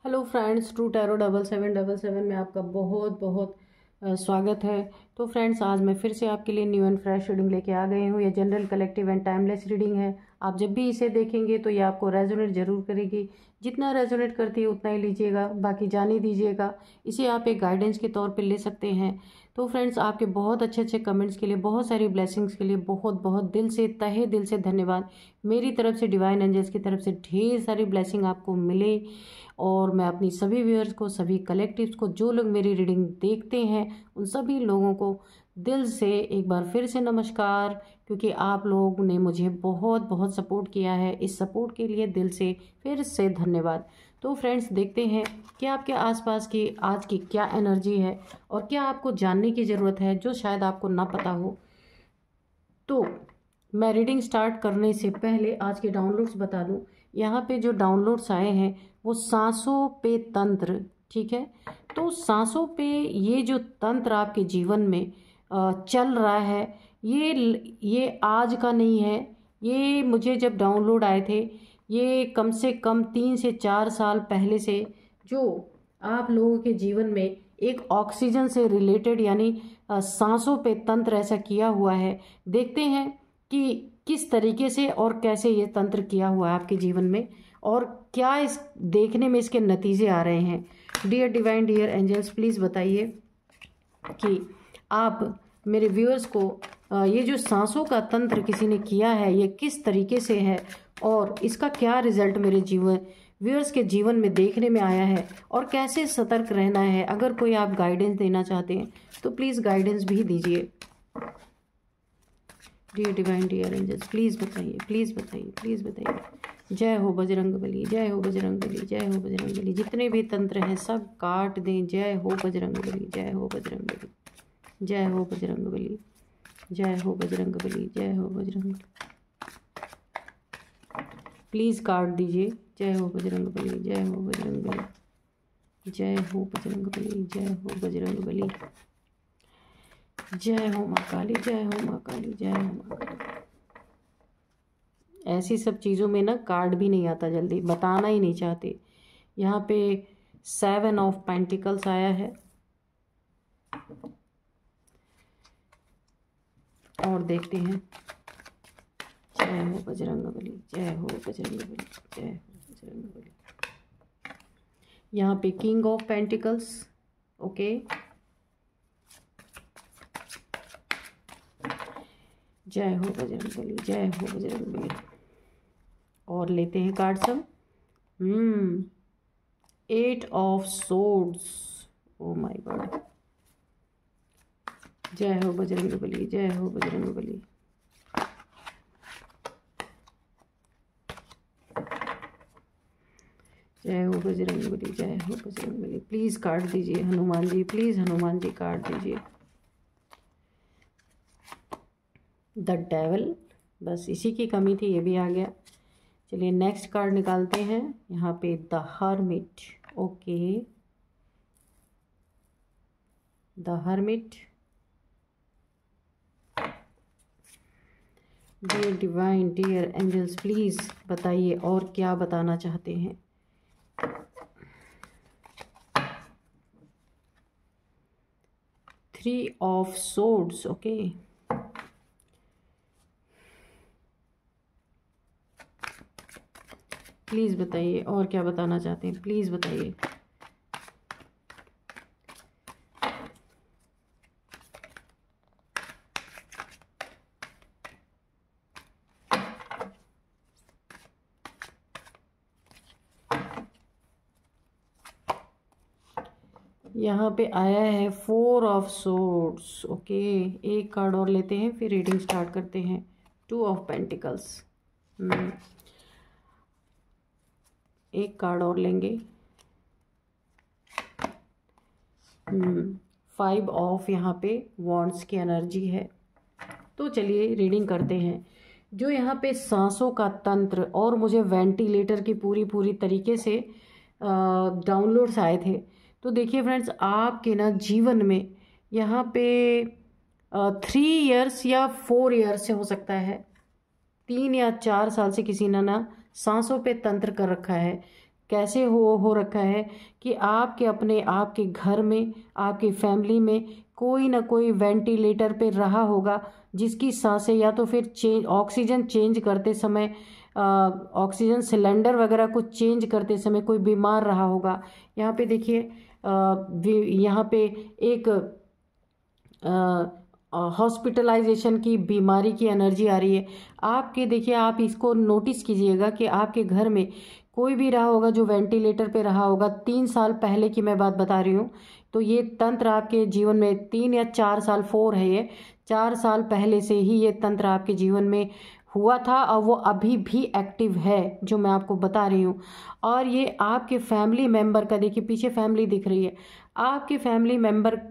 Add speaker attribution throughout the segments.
Speaker 1: Hello friends, true tarot 7777 में आपका बहुत बहुत स्वागत है। तो फ्रेंड्स, आज मैं फिर से आपके लिए न्यू एंड फ्रेश रीडिंग लेके आ गई हूँ। ये general, collective and timeless reading है। आप जब भी इसे देखेंगे तो ये आपको रेजोनेट जरूर करेगी। जितना रेजोनेट करती है उतना ही लीजिएगा, बाकी जाने दीजिएगा। इसे आप एक गाइडेंस के तौर पे ले सकते हैं। तो फ्रेंड्स, आपके बहुत अच्छे अच्छे कमेंट्स के लिए, बहुत सारी ब्लेसिंग्स के लिए बहुत बहुत दिल से, तहे दिल से धन्यवाद। मेरी तरफ से, डिवाइन एंजल्स की तरफ से ढेर सारी ब्लेसिंग आपको मिले। और मैं अपनी सभी व्यूअर्स को, सभी कलेक्टिव्स को, जो लोग मेरी रीडिंग देखते हैं, उन सभी लोगों को दिल से एक बार फिर से नमस्कार। क्योंकि आप लोगों ने मुझे बहुत बहुत सपोर्ट किया है। इस सपोर्ट के लिए दिल से फिर से धन्यवाद। तो फ्रेंड्स, देखते हैं कि आपके आसपास की आज की क्या एनर्जी है और क्या आपको जानने की ज़रूरत है जो शायद आपको ना पता हो। तो मैं रीडिंग स्टार्ट करने से पहले आज के डाउनलोड्स बता दूं। यहाँ पे जो डाउनलोड्स आए हैं वो सांसों पे तंत्र, ठीक है। तो सांसों पे ये जो तंत्र आपके जीवन में चल रहा है, ये आज का नहीं है। ये मुझे जब डाउनलोड आए थे, ये कम से कम 3 से 4 साल पहले से जो आप लोगों के जीवन में एक ऑक्सीजन से रिलेटेड, यानी सांसों पे तंत्र ऐसा किया हुआ है। देखते हैं कि किस तरीके से और कैसे ये तंत्र किया हुआ है आपके जीवन में, और क्या इस देखने में इसके नतीजे आ रहे हैं। Dear divine, dear angels, please बताइए कि आप मेरे व्यूअर्स को ये जो सांसों का तंत्र किसी ने किया है, ये किस तरीके से है और इसका क्या रिजल्ट मेरे व्यूअर्स के जीवन में देखने में आया है, और कैसे सतर्क रहना है। अगर कोई आप गाइडेंस देना चाहते हैं तो प्लीज़ गाइडेंस भी दीजिए। Dear divine, dear angels, please बताइए, प्लीज़ बताइए, प्लीज़ बताइए। जय हो बजरंगबली, जय हो बजरंगबली, जय हो बजरंगबली। जितने भी तंत्र हैं सब काट दें। जय हो बजरंगबली, जय हो बजरंगबली, जय हो बजरंगबली, जय हो बजरंगबली, जय हो बजरंग। प्लीज़ काट दीजिए। जय हो बजरंगबली, जय हो बजरंगबली, जय हो बजरंगबली, जय हो बजरंगबली, जय हो माँ काली, जय हो माँ काली, जय हो माँ काली। ऐसी सब चीज़ों में ना कार्ड भी नहीं आता जल्दी, बताना ही नहीं चाहते। यहाँ पे 7 ऑफ पेंटिकल्स आया है, और देखते हैं। जय हो बजरंगबली, जय हो बजरंगबली, जय हो बजरंगबली। यहाँ पे किंग ऑफ पेंटिकल्स, ओके। जय हो बजरंगबली, जय हो बजरंगबली। और लेते हैं कार्ड सब। 8 of swords, oh my God. जय हो बजरंगबली, जय हो बजरंगबली। जय हो बजरंगबली, जय हो बजरंगबली। प्लीज़ काट दीजिए हनुमान जी, प्लीज़ हनुमान जी काट दीजिए। द डेविल, बस इसी की कमी थी, ये भी आ गया। चलिए नेक्स्ट कार्ड निकालते हैं। यहाँ पे the hermit, okay. The hermit. Dear divine, dear angels, please बताइए और क्या बताना चाहते हैं। Three of swords, okay. Please बताइए और क्या बताना चाहते हैं, प्लीज़ बताइए। यहाँ पे आया है 4 ऑफ सोर्ड्स, ओके। एक कार्ड और लेते हैं, फिर रीडिंग स्टार्ट करते हैं। 2 ऑफ पेंटिकल्स, एक कार्ड और लेंगे। 5 ऑफ यहाँ पे वॉन्ड्स की एनर्जी है। तो चलिए रीडिंग करते हैं। जो यहाँ पे सांसों का तंत्र, और मुझे वेंटिलेटर की पूरी तरीके से डाउनलोड्स आए थे। तो देखिए फ्रेंड्स, आपके ना जीवन में यहाँ पे 3 ईयर्स या 4 ईयर्स से हो सकता है, 3 या 4 साल से किसी ने ना सांसों पे तंत्र कर रखा है। कैसे हो रखा है कि आपके अपने आपके घर में, आपकी फैमिली में कोई ना कोई वेंटिलेटर पे रहा होगा, जिसकी सांसें या तो फिर ऑक्सीजन चेंज करते समय, ऑक्सीजन सिलेंडर वगैरह को चेंज करते समय कोई बीमार रहा होगा। यहाँ पे देखिए, यहाँ पे एक हॉस्पिटलाइजेशन की बीमारी की एनर्जी आ रही है आपके। देखिए, आप इसको नोटिस कीजिएगा कि आपके घर में कोई भी रहा होगा जो वेंटिलेटर पे रहा होगा, 3 साल पहले की मैं बात बता रही हूँ। तो ये तंत्र आपके जीवन में 3 या 4 साल, 4 है ये, 4 साल पहले से ही ये तंत्र आपके जीवन में हुआ था और वो अभी भी एक्टिव है, जो मैं आपको बता रही हूँ। और ये आपके फैमिली मेंबर का, देखिए पीछे फैमिली दिख रही है, आपके फैमिली मेंबर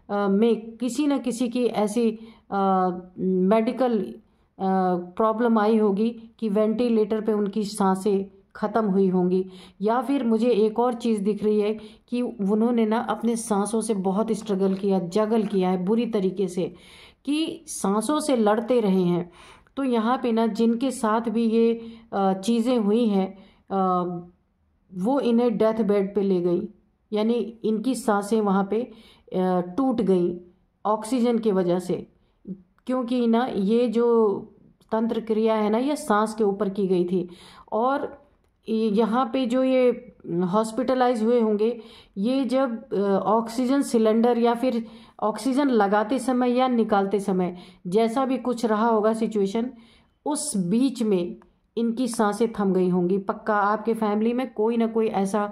Speaker 1: में किसी न किसी की ऐसी मेडिकल प्रॉब्लम आई होगी कि वेंटिलेटर पे उनकी सांसें ख़त्म हुई होंगी। या फिर मुझे एक और चीज़ दिख रही है कि उन्होंने ना अपने सांसों से बहुत स्ट्रगल किया, जगल किया है बुरी तरीके से, कि सांसों से लड़ते रहे हैं। तो यहाँ पे ना जिनके साथ भी ये चीज़ें हुई हैं, वो इन्हें डेथ बेड पे ले गई, यानी इनकी सांसें वहाँ पे टूट गई ऑक्सीजन की वजह से, क्योंकि ना ये जो तंत्र क्रिया है ना, ये सांस के ऊपर की गई थी। और यहाँ पे जो ये हॉस्पिटलाइज हुए होंगे, ये जब ऑक्सीजन सिलेंडर या फिर ऑक्सीजन लगाते समय या निकालते समय जैसा भी कुछ रहा होगा सिचुएशन, उस बीच में इनकी सांसें थम गई होंगी। पक्का आपके फैमिली में कोई ना कोई ऐसा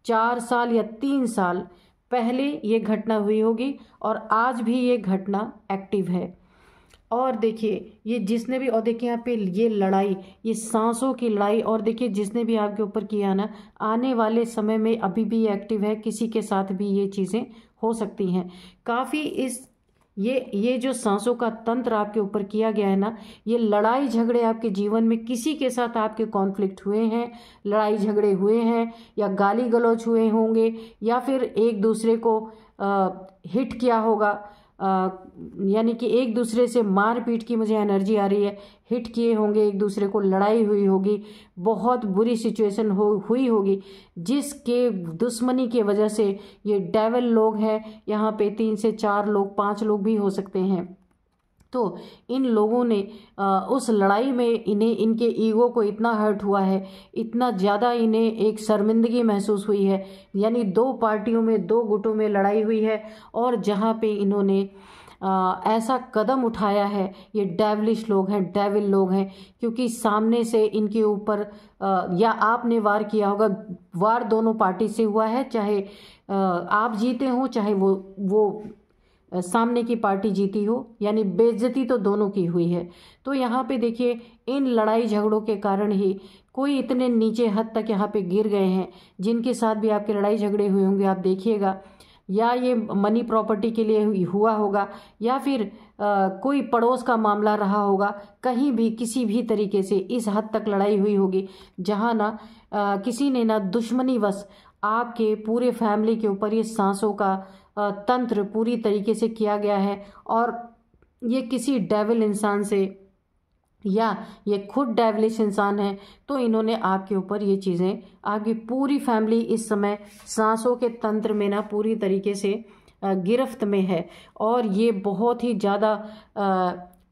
Speaker 1: 4 साल या 3 साल पहले ये घटना हुई होगी और आज भी ये घटना एक्टिव है। और देखिए ये जिसने भी, और देखिए यहाँ पे ये लड़ाई, ये सांसों की लड़ाई, और देखिए जिसने भी आपके ऊपर किया ना, आने वाले समय में अभी भी एक्टिव है, किसी के साथ भी ये चीज़ें हो सकती हैं। काफ़ी ये जो सांसों का तंत्र आपके ऊपर किया गया है ना, ये लड़ाई झगड़े आपके जीवन में किसी के साथ आपके कॉन्फ्लिक्ट हुए हैं, लड़ाई झगड़े हुए हैं, या गाली गलौज हुए होंगे, या फिर एक दूसरे को हिट किया होगा, यानी कि एक दूसरे से मारपीट की मुझे एनर्जी आ रही है, हिट किए होंगे एक दूसरे को, लड़ाई हुई होगी, बहुत बुरी सिचुएशन हुई होगी, जिसके दुश्मनी की वजह से ये डेविल लोग हैं। यहाँ पे 3 से 4 लोग, 5 लोग भी हो सकते हैं। तो इन लोगों ने उस लड़ाई में इन्हें, इनके ईगो को इतना हर्ट हुआ है, इतना ज़्यादा इन्हें एक शर्मिंदगी महसूस हुई है, यानी 2 पार्टियों में, 2 गुटों में लड़ाई हुई है। और जहाँ पे इन्होंने ऐसा कदम उठाया है, ये डेविलिश लोग हैं, डेविल लोग हैं, क्योंकि सामने से इनके ऊपर या आपने वार किया होगा, वार दोनों पार्टी से हुआ है, चाहे आप जीते हो चाहे वो सामने की पार्टी जीती हो, यानी बेइज्जती तो दोनों की हुई है। तो यहाँ पे देखिए, इन लड़ाई झगड़ों के कारण ही कोई इतने नीचे हद तक यहाँ पे गिर गए हैं, जिनके साथ भी आपके लड़ाई झगड़े हुए होंगे, आप देखिएगा, या ये मनी प्रॉपर्टी के लिए हुआ होगा, या फिर कोई पड़ोस का मामला रहा होगा, कहीं भी किसी भी तरीके से इस हद तक लड़ाई हुई होगी, जहाँ ना किसी ने ना दुश्मनीवश आपके पूरे फैमिली के ऊपर ये सांसों का तंत्र पूरी तरीके से किया गया है। और ये किसी डेविल इंसान से, या ये खुद डेविलिश इंसान है, तो इन्होंने आपके ऊपर ये चीज़ें, आपकी पूरी फैमिली इस समय सांसों के तंत्र में ना पूरी तरीके से गिरफ्त में है। और ये बहुत ही ज़्यादा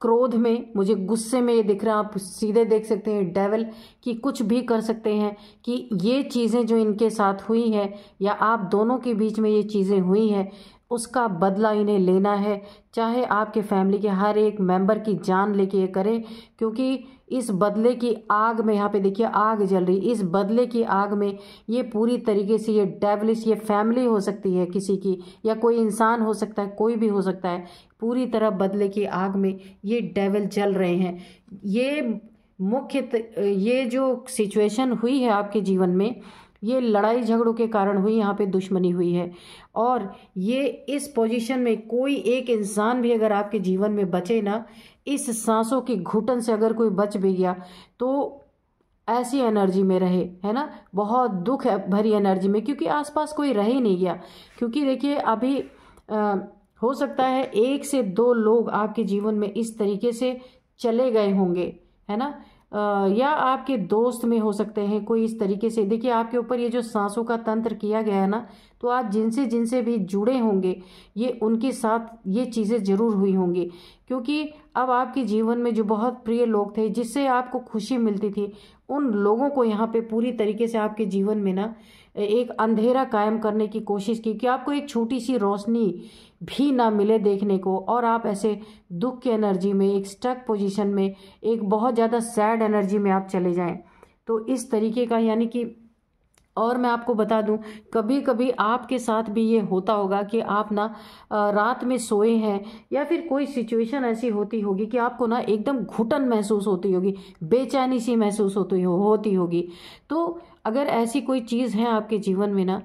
Speaker 1: क्रोध में, मुझे गुस्से में ये दिख रहा है, आप सीधे देख सकते हैं डेविल, कि कुछ भी कर सकते हैं कि ये चीज़ें जो इनके साथ हुई हैं, या आप दोनों के बीच में ये चीज़ें हुई हैं, उसका बदला इन्हें लेना है, चाहे आपके फैमिली के हर एक मेंबर की जान लेके ये करें। क्योंकि इस बदले की आग में, यहाँ पे देखिए आग जल रही, इस बदले की आग में ये पूरी तरीके से, ये डेविलिश, ये फैमिली हो सकती है किसी की, या कोई इंसान हो सकता है, कोई भी हो सकता है, पूरी तरह बदले की आग में ये डेविल जल रहे हैं। ये ये जो सिचुएशन हुई है आपके जीवन में, ये लड़ाई झगड़ों के कारण हुई, यहाँ पे दुश्मनी हुई है। और ये इस पोजीशन में कोई एक इंसान भी अगर आपके जीवन में बचे ना, इस सांसों की घुटन से अगर कोई बच भी गया, तो ऐसी एनर्जी में रहे, है ना, बहुत दुख भरी एनर्जी में, क्योंकि आसपास कोई रह ही नहीं गया। क्योंकि देखिए अभी हो सकता है 1 से 2 लोग आपके जीवन में इस तरीके से चले गए होंगे, है ना, या आपके दोस्त में हो सकते हैं कोई इस तरीके से। देखिए आपके ऊपर ये जो सांसों का तंत्र किया गया है ना, तो आप जिनसे जिनसे भी जुड़े होंगे ये उनके साथ ये चीज़ें ज़रूर हुई होंगी, क्योंकि अब आपके जीवन में जो बहुत प्रिय लोग थे जिससे आपको खुशी मिलती थी, उन लोगों को यहाँ पे पूरी तरीके से आपके जीवन में ना एक अंधेरा कायम करने की कोशिश की कि आपको एक छोटी सी रोशनी भी ना मिले देखने को, और आप ऐसे दुख की एनर्जी में, एक स्टक पोजीशन में, एक बहुत ज़्यादा सैड एनर्जी में आप चले जाएं। तो इस तरीके का यानी कि, और मैं आपको बता दूं, कभी कभी आपके साथ भी ये होता होगा कि आप ना रात में सोए हैं या फिर कोई सिचुएशन ऐसी होती होगी कि आपको ना एकदम घुटन महसूस होती होगी, बेचैनी सी महसूस होती होगी। तो अगर ऐसी कोई चीज़ है आपके जीवन में ना,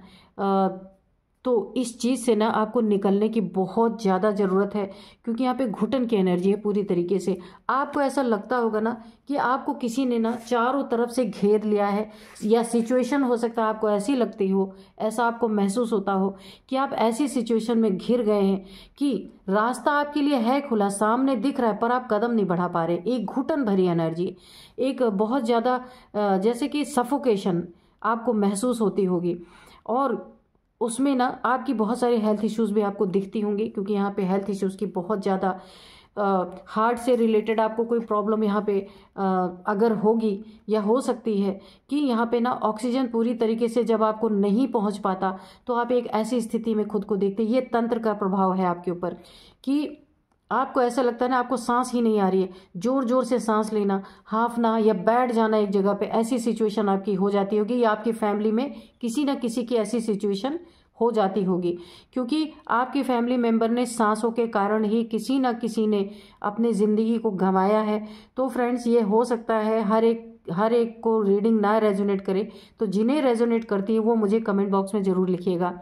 Speaker 1: तो इस चीज़ से ना आपको निकलने की बहुत ज़्यादा ज़रूरत है, क्योंकि यहाँ पे घुटन की एनर्जी है पूरी तरीके से। आपको ऐसा लगता होगा ना कि आपको किसी ने ना चारों तरफ से घेर लिया है, या सिचुएशन हो सकता है आपको ऐसी लगती हो, ऐसा आपको महसूस होता हो कि आप ऐसी सिचुएशन में घिर गए हैं कि रास्ता आपके लिए है खुला, सामने दिख रहा है, पर आप कदम नहीं बढ़ा पा रहे। एक घुटन भरी एनर्जी, एक बहुत ज़्यादा जैसे कि सफोकेशन आपको महसूस होती होगी, और उसमें ना आपकी बहुत सारी हेल्थ इश्यूज़ भी आपको दिखती होंगी, क्योंकि यहाँ पे हेल्थ इश्यूज़ की बहुत ज़्यादा हार्ट से रिलेटेड आपको कोई प्रॉब्लम यहाँ पे अगर होगी या हो सकती है कि यहाँ पे ना ऑक्सीजन पूरी तरीके से जब आपको नहीं पहुँच पाता, तो आप एक ऐसी स्थिति में खुद को देखते। ये तंत्र का प्रभाव है आपके ऊपर कि आपको ऐसा लगता है ना आपको सांस ही नहीं आ रही है, जोर जोर से सांस लेना, हांफना या बैठ जाना एक जगह पे, ऐसी सिचुएशन आपकी हो जाती होगी, या आपकी फैमिली में किसी न किसी की ऐसी सिचुएशन हो जाती होगी, क्योंकि आपके फैमिली मेंबर ने सांसों के कारण ही किसी न किसी ने अपनी ज़िंदगी को गंवाया है। तो फ्रेंड्स, ये हो सकता है हर एक को रीडिंग ना रेजोनेट करे, तो जिन्हें रेजोनेट करती है वो मुझे कमेंट बॉक्स में ज़रूर लिखिएगा।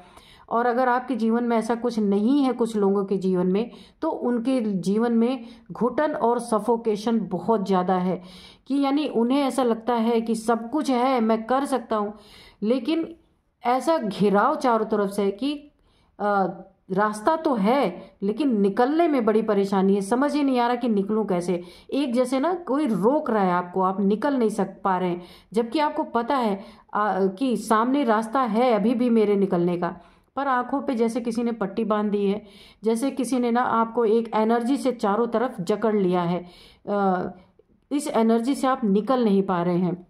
Speaker 1: और अगर आपके जीवन में ऐसा कुछ नहीं है, कुछ लोगों के जीवन में, तो उनके जीवन में घुटन और सफोकेशन बहुत ज़्यादा है, कि यानी उन्हें ऐसा लगता है कि सब कुछ है, मैं कर सकता हूँ, लेकिन ऐसा घिराव चारों तरफ से है कि रास्ता तो है लेकिन निकलने में बड़ी परेशानी है, समझ ही नहीं आ रहा कि निकलूं कैसे। एक जैसे ना कोई रोक रहा है आपको, आप निकल नहीं पा रहे हैं, जबकि आपको पता है कि सामने रास्ता है अभी भी मेरे निकलने का, पर आंखों पे जैसे किसी ने पट्टी बांध दी है, जैसे किसी ने ना आपको एक एनर्जी से चारों तरफ जकड़ लिया है। इस एनर्जी से आप निकल नहीं पा रहे हैं।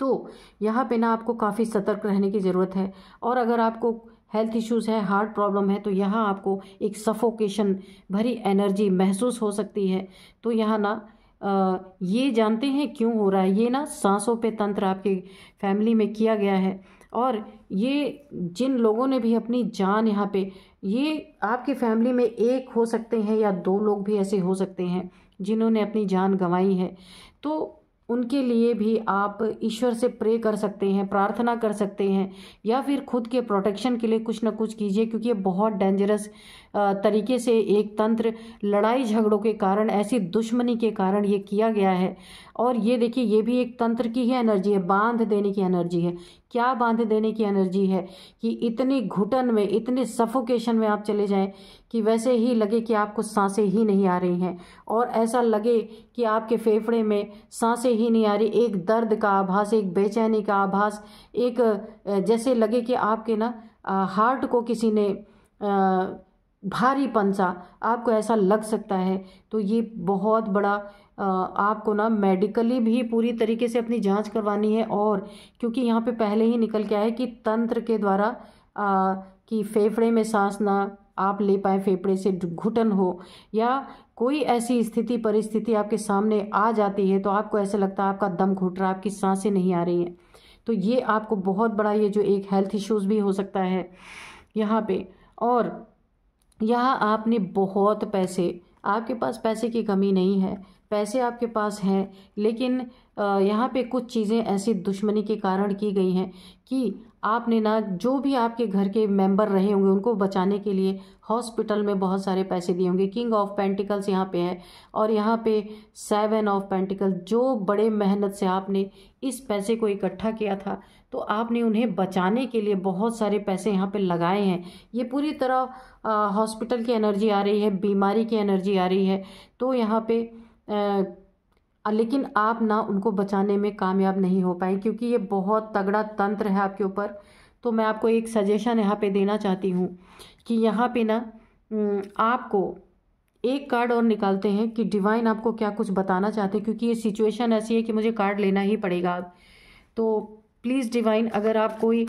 Speaker 1: तो यहाँ पे ना आपको काफ़ी सतर्क रहने की ज़रूरत है। और अगर आपको हेल्थ इश्यूज़ है, हार्ट प्रॉब्लम है, तो यहाँ आपको एक सफोकेशन भरी एनर्जी महसूस हो सकती है। तो यहाँ ना ये जानते हैं क्यों हो रहा है, ये ना सांसों पे तंत्र आपके फैमिली में किया गया है। और ये जिन लोगों ने भी अपनी जान यहाँ पे, ये आपकी फैमिली में एक हो सकते हैं या दो लोग भी ऐसे हो सकते हैं जिन्होंने अपनी जान गंवाई है, तो उनके लिए भी आप ईश्वर से प्रे कर सकते हैं, प्रार्थना कर सकते हैं, या फिर खुद के प्रोटेक्शन के लिए कुछ ना कुछ कीजिए, क्योंकि ये बहुत डेंजरस तरीके से एक तंत्र लड़ाई झगड़ों के कारण, ऐसी दुश्मनी के कारण ये किया गया है। और ये देखिए, ये भी एक तंत्र की ही एनर्जी है, बांध देने की एनर्जी है। क्या बांध देने की एनर्जी है कि इतनी घुटन में, इतने सफोकेशन में आप चले जाएं कि वैसे ही लगे कि आपको सांसें ही नहीं आ रही हैं, और ऐसा लगे कि आपके फेफड़े में सांसें ही नहीं आ रही, एक दर्द का आभास, एक बेचैनी का आभास, एक जैसे लगे कि आपके ना हार्ट को किसी ने भारीपन सा आपको ऐसा लग सकता है। तो ये बहुत बड़ा आपको ना मेडिकली भी पूरी तरीके से अपनी जांच करवानी है। और क्योंकि यहाँ पे पहले ही निकल के आया है कि तंत्र के द्वारा कि फेफड़े में सांस ना आप ले पाए, फेफड़े से घुटन हो, या कोई ऐसी स्थिति परिस्थिति आपके सामने आ जाती है तो आपको ऐसा लगता है आपका दम घुट रहा है, आपकी सांसें नहीं आ रही हैं, तो ये आपको बहुत बड़ा ये जो एक हेल्थ इश्यूज़ भी हो सकता है यहाँ पे। और यहाँ आपने बहुत पैसे, आपके पास पैसे की कमी नहीं है, पैसे आपके पास हैं, लेकिन यहाँ पे कुछ चीज़ें ऐसी दुश्मनी के कारण की गई हैं कि आपने ना जो भी आपके घर के मेंबर रहे होंगे उनको बचाने के लिए हॉस्पिटल में बहुत सारे पैसे दिए होंगे। किंग ऑफ पेंटिकल्स यहाँ पे है, और यहाँ पे 7 ऑफ पेंटिकल्स, जो बड़े मेहनत से आपने इस पैसे को इकट्ठा किया था, तो आपने उन्हें बचाने के लिए बहुत सारे पैसे यहाँ पे लगाए हैं। ये पूरी तरह हॉस्पिटल की एनर्जी आ रही है, बीमारी की एनर्जी आ रही है। तो यहाँ पे लेकिन आप ना उनको बचाने में कामयाब नहीं हो पाए, क्योंकि ये बहुत तगड़ा तंत्र है आपके ऊपर। तो मैं आपको एक सजेशन यहाँ पे देना चाहती हूँ कि यहाँ पे ना आपको एक कार्ड और निकालते हैं कि डिवाइन आपको क्या कुछ बताना चाहते हैं, क्योंकि ये सिचुएशन ऐसी है कि मुझे कार्ड लेना ही पड़ेगा। तो प्लीज़ डिवाइन, अगर आप कोई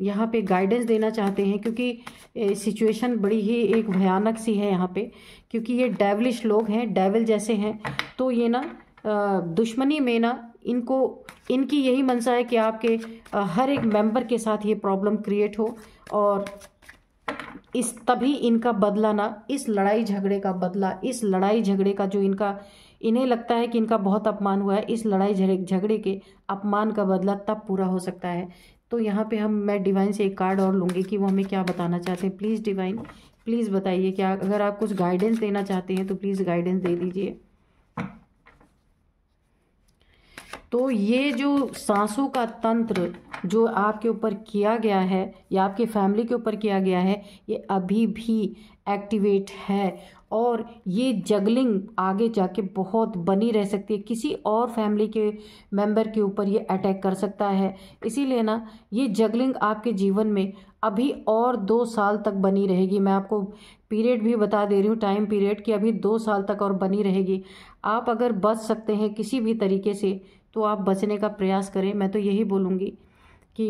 Speaker 1: यहाँ पे गाइडेंस देना चाहते हैं, क्योंकि सिचुएशन बड़ी ही एक भयानक सी है यहाँ पे, क्योंकि ये डेविलिश लोग हैं, डेविल जैसे हैं। तो ये ना दुश्मनी में ना इनकी यही मंशा है कि आपके हर एक मेंबर के साथ ये प्रॉब्लम क्रिएट हो, और तभी इनका बदला ना, इस लड़ाई झगड़े का बदला, इस लड़ाई झगड़े का जो इन्हें लगता है कि इनका बहुत अपमान हुआ है, इस लड़ाई झगड़े के अपमान का बदला तब पूरा हो सकता है। तो यहाँ पे मैं डिवाइन से एक कार्ड और लूँगी कि वो हमें क्या बताना चाहते हैं। प्लीज़ डिवाइन, प्लीज़ बताइए, क्या अगर आप कुछ गाइडेंस देना चाहते हैं तो प्लीज़ गाइडेंस दे दीजिए। तो ये जो सांसों का तंत्र जो आपके ऊपर किया गया है या आपके फैमिली के ऊपर किया गया है, ये अभी भी एक्टिवेट है, और ये जगलिंग आगे जाके बहुत बनी रह सकती है। किसी और फैमिली के मेंबर के ऊपर ये अटैक कर सकता है। इसीलिए ना ये जगलिंग आपके जीवन में अभी और 2 साल तक बनी रहेगी। मैं आपको पीरियड भी बता दे रही हूँ, टाइम पीरियड, कि अभी 2 साल तक और बनी रहेगी। आप अगर बच सकते हैं किसी भी तरीके से तो आप बचने का प्रयास करें। मैं तो यही बोलूँगी कि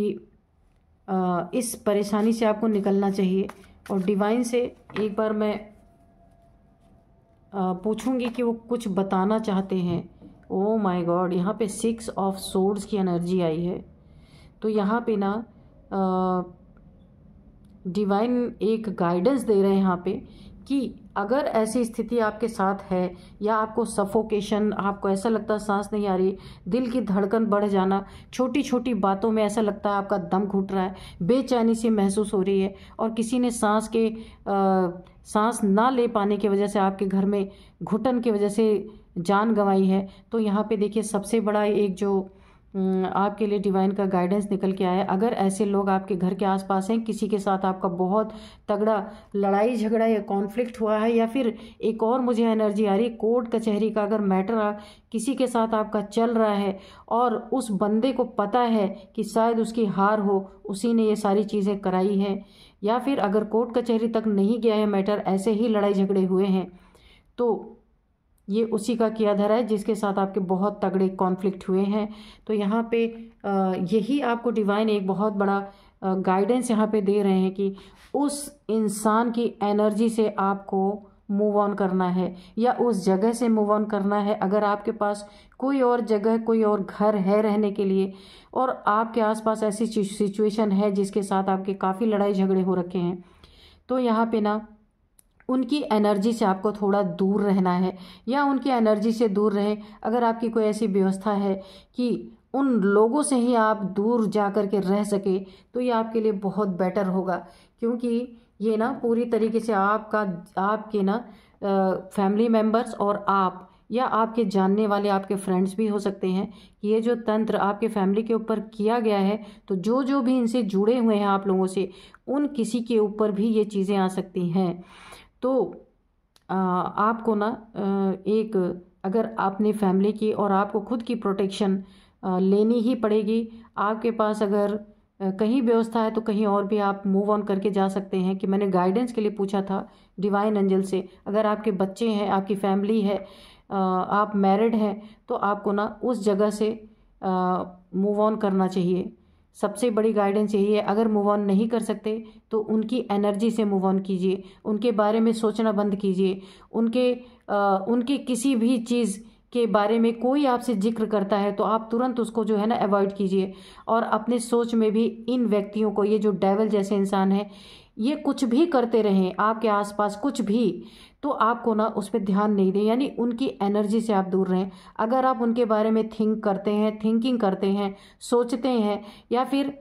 Speaker 1: इस परेशानी से आपको निकलना चाहिए। और डिवाइन से एक बार मैं पूछूंगी कि वो कुछ बताना चाहते हैं। ओ माय गॉड, यहाँ पे 6 ऑफ सोर्ड्स की एनर्जी आई है। तो यहाँ पे ना डिवाइन एक गाइडेंस दे रहे हैं यहाँ पे कि अगर ऐसी स्थिति आपके साथ है, या आपको सफोकेशन, आपको ऐसा लगता है सांस नहीं आ रही, दिल की धड़कन बढ़ जाना, छोटी छोटी बातों में ऐसा लगता है आपका दम घुट रहा है, बेचैनी सी महसूस हो रही है, और किसी ने सांस ना ले पाने की वजह से आपके घर में घुटन की वजह से जान गंवाई है, तो यहाँ पे देखिए सबसे बड़ा एक जो आपके लिए डिवाइन का गाइडेंस निकल के आया है। अगर ऐसे लोग आपके घर के आसपास हैं, किसी के साथ आपका बहुत तगड़ा लड़ाई झगड़ा या कॉन्फ्लिक्ट हुआ है, या फिर एक और मुझे एनर्जी आ रही है कोर्ट कचहरी का अगर मैटर किसी के साथ आपका चल रहा है, और उस बंदे को पता है कि शायद उसकी हार हो, उसी ने ये सारी चीज़ें कराई हैं, या फिर अगर कोर्ट कचहरी तक नहीं गया है मैटर, ऐसे ही लड़ाई झगड़े हुए हैं, तो ये उसी का किया धरा है जिसके साथ आपके बहुत तगड़े कॉन्फ्लिक्ट हुए हैं। तो यहाँ पे यही आपको डिवाइन एक बहुत बड़ा गाइडेंस यहाँ पे दे रहे हैं कि उस इंसान की एनर्जी से आपको मूव ऑन करना है, या उस जगह से मूव ऑन करना है। अगर आपके पास कोई और जगह, कोई और घर है रहने के लिए, और आपके आसपास ऐसी सिचुएशन है जिसके साथ आपके काफ़ी लड़ाई झगड़े हो रखे हैं, तो यहाँ पे ना उनकी एनर्जी से आपको थोड़ा दूर रहना है, या उनकी एनर्जी से दूर रहें। अगर आपकी कोई ऐसी व्यवस्था है कि उन लोगों से ही आप दूर जा कर के रह सके, तो ये आपके लिए बहुत बेटर होगा, क्योंकि ये ना पूरी तरीके से आपके ना फैमिली मेम्बर्स और आप, या आपके जानने वाले आपके फ्रेंड्स भी हो सकते हैं, कि ये जो तंत्र आपके फैमिली के ऊपर किया गया है, तो जो जो भी इनसे जुड़े हुए हैं आप लोगों से, उन किसी के ऊपर भी ये चीज़ें आ सकती हैं। तो आपको ना एक, अगर अपनी फैमिली की और आपको खुद की प्रोटेक्शन लेनी ही पड़ेगी। आपके पास अगर कहीं व्यवस्था है तो कहीं और भी आप मूव ऑन करके जा सकते हैं, कि मैंने गाइडेंस के लिए पूछा था डिवाइन एंजल से। अगर आपके बच्चे हैं, आपकी फैमिली है, आप मैरिड हैं, तो आपको ना उस जगह से मूव ऑन करना चाहिए। सबसे बड़ी गाइडेंस यही है। अगर मूव ऑन नहीं कर सकते तो उनकी एनर्जी से मूव ऑन कीजिए, उनके बारे में सोचना बंद कीजिए। उनके किसी भी चीज़ के बारे में कोई आपसे जिक्र करता है तो आप तुरंत उसको जो है ना अवॉइड कीजिए। और अपने सोच में भी इन व्यक्तियों को, ये जो डेविल जैसे इंसान है, ये कुछ भी करते रहें आपके आसपास कुछ भी, तो आपको ना उस पर ध्यान नहीं दें, यानी उनकी एनर्जी से आप दूर रहें। अगर आप उनके बारे में थिंकिंग करते हैं, सोचते हैं, या फिर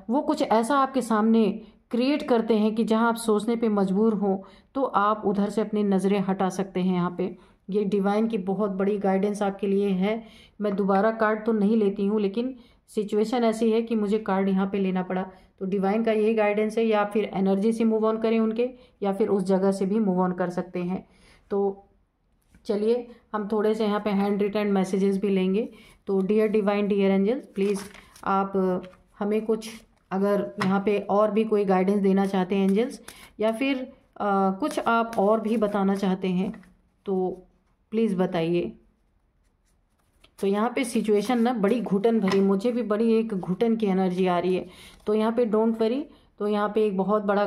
Speaker 1: वो कुछ ऐसा आपके सामने क्रिएट करते हैं कि जहां आप सोचने पे मजबूर हों, तो आप उधर से अपनी नज़रें हटा सकते हैं। यहाँ पे ये डिवाइन की बहुत बड़ी गाइडेंस आपके लिए है। मैं दोबारा कार्ड तो नहीं लेती हूँ, लेकिन सिचुएशन ऐसी है कि मुझे कार्ड यहाँ पे लेना पड़ा। तो डिवाइन का यही गाइडेंस है, या फिर एनर्जी से मूव ऑन करें उनके, या फिर उस जगह से भी मूव ऑन कर सकते हैं। तो चलिए हम थोड़े से यहाँ पे हैंड रिटन मैसेजेस भी लेंगे। तो dear divine, dear angels, please आप हमें कुछ, अगर यहाँ पे और भी कोई गाइडेंस देना चाहते हैं एंजल्स, या फिर कुछ आप और भी बताना चाहते हैं तो प्लीज़ बताइए। तो यहाँ पे सिचुएशन ना बड़ी घुटन भरी, मुझे भी बड़ी एक घुटन की एनर्जी आ रही है। तो यहाँ पे डोंट वरी, तो यहाँ पे एक बहुत बड़ा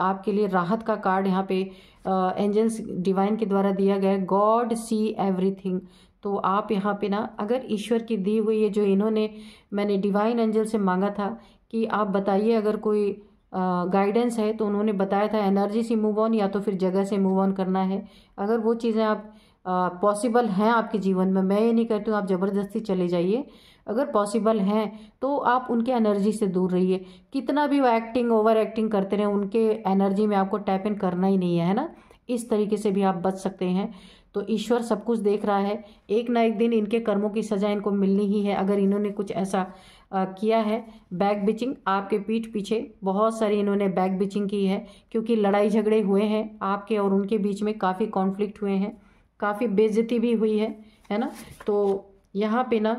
Speaker 1: आपके लिए राहत का कार्ड यहाँ पे एंजल्स डिवाइन के द्वारा दिया गया है, गॉड सी एवरीथिंग। तो आप यहाँ पे ना, अगर ईश्वर की दी हुई है जो इन्होंने, मैंने डिवाइन एंजल से मांगा था कि आप बताइए अगर कोई गाइडेंस है, तो उन्होंने बताया था एनर्जी से मूव ऑन या तो फिर जगह से मूव ऑन करना है। अगर वो चीज़ें आप पॉसिबल हैं आपके जीवन में, मैं ये नहीं कहती हूँ आप ज़बरदस्ती चले जाइए, अगर पॉसिबल हैं तो आप उनके एनर्जी से दूर रहिए। कितना भी वो एक्टिंग, ओवर एक्टिंग करते रहें, उनके एनर्जी में आपको टैप इन करना ही नहीं है ना। इस तरीके से भी आप बच सकते हैं। तो ईश्वर सब कुछ देख रहा है, एक ना एक दिन इनके कर्मों की सज़ा इनको मिलनी ही है। अगर इन्होंने कुछ ऐसा किया है, बैक बिचिंग, आपके पीठ पीछे बहुत सारी इन्होंने बैक बिचिंग की है, क्योंकि लड़ाई झगड़े हुए हैं आपके और उनके बीच में, काफ़ी कॉन्फ्लिक्ट हुए हैं, काफ़ी बेइज्जती भी हुई है ना। तो यहाँ पे ना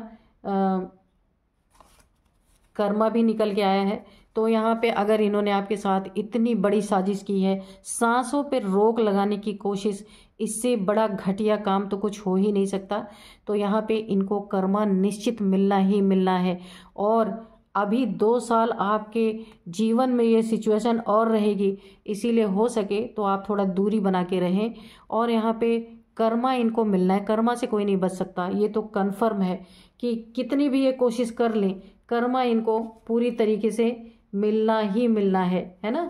Speaker 1: कर्मा भी निकल के आया है। तो यहाँ पे अगर इन्होंने आपके साथ इतनी बड़ी साजिश की है, सांसों पे रोक लगाने की कोशिश, इससे बड़ा घटिया काम तो कुछ हो ही नहीं सकता। तो यहाँ पे इनको कर्मा निश्चित मिलना ही मिलना है। और अभी 2 साल आपके जीवन में ये सिचुएशन और रहेगी, इसीलिए हो सके तो आप थोड़ा दूरी बना के रहें। और यहाँ पे कर्मा इनको मिलना है, कर्मा से कोई नहीं बच सकता, ये तो कन्फर्म है कि कितनी भी ये कोशिश कर लें, कर्मा इनको पूरी तरीके से मिलना ही मिलना है ना।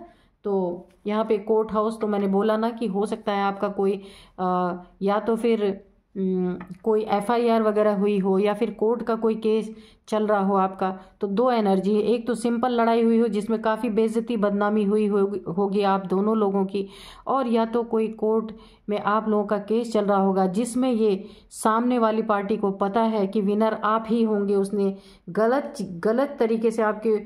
Speaker 1: तो यहाँ पे कोर्ट हाउस, तो मैंने बोला ना कि हो सकता है आपका कोई या तो फिर कोई FIR वगैरह हुई हो, या फिर कोर्ट का कोई केस चल रहा हो आपका। तो 2 एनर्जी है, एक तो सिंपल लड़ाई हुई हो जिसमें काफ़ी बेइज्जती बदनामी हुई होगी आप दोनों लोगों की, और या तो कोई कोर्ट में आप लोगों का केस चल रहा होगा जिसमें ये सामने वाली पार्टी को पता है कि विनर आप ही होंगे, उसने गलत तरीके से आपके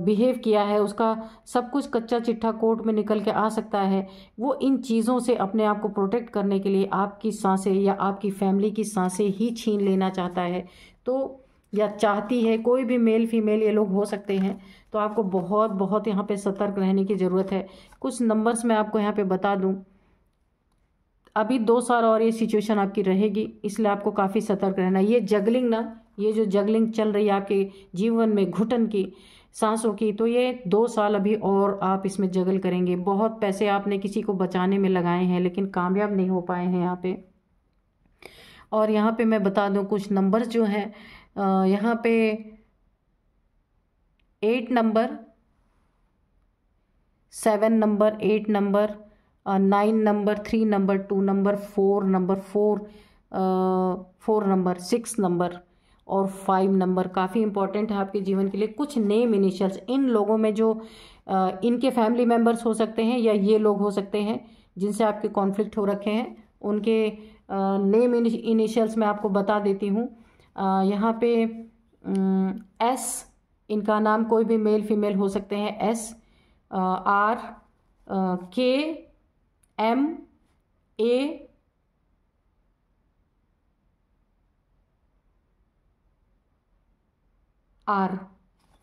Speaker 1: बिहेव किया है, उसका सब कुछ कच्चा चिट्ठा कोर्ट में निकल के आ सकता है। वो इन चीज़ों से अपने आप को प्रोटेक्ट करने के लिए आपकी सांसें या आपकी फैमिली की सांसें ही छीन लेना चाहता है, तो या चाहती है, कोई भी मेल फीमेल ये लोग हो सकते हैं। तो आपको बहुत बहुत यहाँ पे सतर्क रहने की ज़रूरत है। कुछ नंबर्स मैं आपको यहाँ पे बता दूँ, अभी 2 साल और ये सिचुएशन आपकी रहेगी, इसलिए आपको काफ़ी सतर्क रहना है। ये जगलिंग ना, ये जो जगलिंग चल रही है आपके जीवन में घुटन की, सांसों की, तो ये 2 साल अभी और आप इसमें जगल करेंगे। बहुत पैसे आपने किसी को बचाने में लगाए हैं, लेकिन कामयाब नहीं हो पाए हैं यहाँ पे। और यहाँ पे मैं बता दूँ कुछ नंबर्स जो हैं, यहाँ पे 8 number, 7 number, 8 number, 9 number, 3 number, 2 number, 4 number, 4 number, 6 number और 5 नंबर काफ़ी इंपॉर्टेंट है आपके जीवन के लिए। कुछ नेम इनिशियल्स इन लोगों में जो इनके फैमिली मेम्बर्स हो सकते हैं, या ये लोग हो सकते हैं जिनसे आपके कॉन्फ्लिक्ट हो रखे हैं, उनके नेम इनिशियल्स मैं आपको बता देती हूँ। यहाँ पे S, इनका नाम कोई भी मेल फीमेल हो सकते हैं, S, R, K, M, A, R,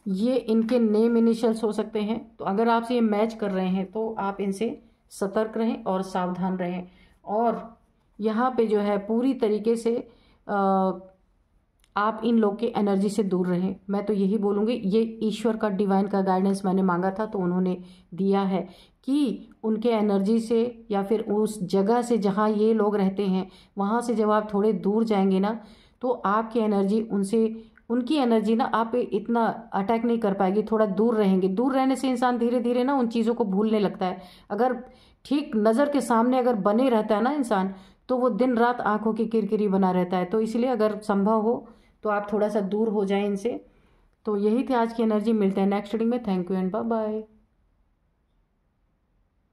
Speaker 1: ये इनके नेम इनिशियल्स हो सकते हैं। तो अगर आपसे ये मैच कर रहे हैं तो आप इनसे सतर्क रहें और सावधान रहें। और यहाँ पे जो है पूरी तरीके से आप इन लोग के एनर्जी से दूर रहें। मैं तो यही बोलूँगी, ये ईश्वर का डिवाइन का गाइडेंस मैंने मांगा था तो उन्होंने दिया है कि उनके एनर्जी से या फिर उस जगह से जहाँ ये लोग रहते हैं वहाँ से जब आप थोड़े दूर जाएंगे ना, तो आपकी एनर्जी उनकी एनर्जी ना आप पे इतना अटैक नहीं कर पाएगी, थोड़ा दूर रहेंगे। दूर रहने से इंसान धीरे धीरे ना उन चीज़ों को भूलने लगता है। अगर ठीक नज़र के सामने अगर बने रहता है ना इंसान, तो वो दिन रात आंखों की किरकिरी बना रहता है। तो इसलिए अगर संभव हो तो आप थोड़ा सा दूर हो जाएं इनसे। तो यही थी आज की एनर्जी। मिलते हैं नेक्स्ट रीडिंग में। Thank you and bye bye.